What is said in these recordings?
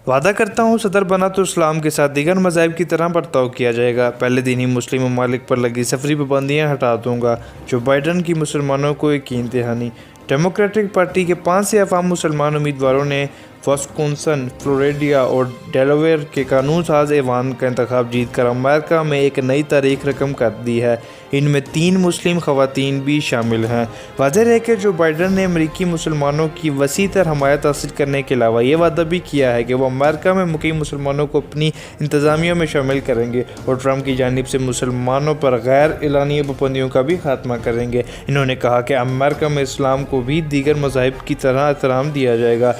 وعدہ کرتا ہوں صدر بنا تو اسلام کے ساتھ دیگر مذاہب کی طرح برتاؤ کیا جائے گا۔ پہلے دن ہی مسلم ممالک پر لگی سفری پابندیاں ہٹا دوں گا۔ جو بائیڈن کی مسلمانوں کو یقین دہانی۔ ڈیموکریٹک پارٹی کے 5 سے عوام مسلمان امیدواروں نے وسکونسن، فلوریڈا اور ڈیلاویئر کے قانون ساز ایوان کا انتخاب جیت کر امریکہ میں ایک نئی تاریخ رقم کر دی ہے۔ ان میں 3 مسلم خواتین بھی شامل ہیں۔ واضح ہے کہ جو بائیڈن نے امریکی مسلمانوں کی وسیع تر حمایت حاصل کرنے کے علاوہ یہ وعدہ بھی کیا ہے کہ وہ امریکہ میں مقیم مسلمانوں کو اپنی انتظامیہ میں شامل کریں گے اور ٹرمپ کی جانب سے مسلمانوں پر غیر اعلانیہ پابندیوں کا بھی خاتمہ کریں گے۔ انہوں نے کہا کہ امریکہ میں اسلام کو بھی دیگر مذاہب کی طرح احترام دیا جائے گا۔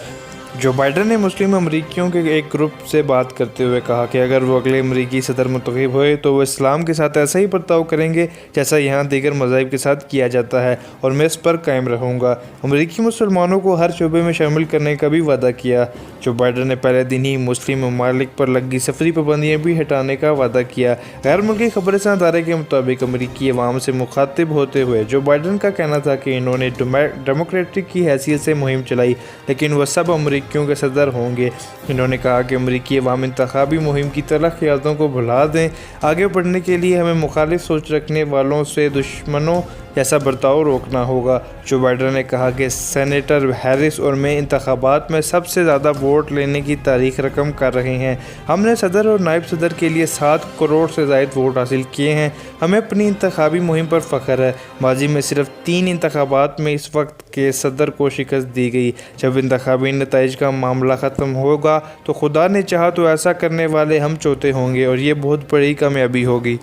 جو بائیڈن نے مسلم امریکیوں کے ایک گروپ سے بات کرتے ہوئے کہا کہ اگر وہ اگلے امریکی صدر منتخب ہوئے تو وہ اسلام کے ساتھ ایسا ہی برتاؤ کریں گے جیسا یہاں دیگر مذاہب کے ساتھ کیا جاتا ہے اور میں اس پر قائم رہوں گا۔ امریکی مسلمانوں کو ہر شعبے میں شامل کرنے کا بھی وعدہ کیا۔ جو بائیڈن نے پہلے دن ہی مسلم ممالک پر لگی سفری پابندیاں بھی ہٹانے کا وعدہ کیا۔ غیر ملکی خبررساں ادارے کے مطابق امریکی عوام سے مخاطب ہوتے ہوئے جو بائیڈن کا کہنا تھا کہ انہوں نے ڈیموکریٹک کی حیثیت سے مہم چلائی لیکن وہ سب امریکیوں کے صدر ہوں گے۔ انہوں نے کہا کہ امریکی عوام انتخابی مہم کی تلخ خیالاتوں کو بھلا دیں۔ آگے بڑھنے کے لیے ہمیں مخالف سوچ رکھنے والوں سے دشمنوں جیسا برتاؤ روکنا ہوگا۔ جو بائیڈن نے کہا کہ سینیٹر ہیرس اور میں انتخابات میں سب سے زیادہ ووٹ لینے کی تاریخ رقم کر رہے ہیں۔ ہم نے صدر اور نائب صدر کے لیے 7 کروڑ سے زائد ووٹ حاصل کیے ہیں۔ ہمیں اپنی انتخابی مہم پر فخر ہے۔ ماضی میں صرف 3 انتخابات میں اس وقت کے صدر کو شکست دی گئی۔ جب انتخابی نتائج کا معاملہ ختم ہوگا تو خدا نے چاہا تو ایسا کرنے والے ہم چوتھے ہوں گے اور یہ بہت بڑی کامیابی ہوگی۔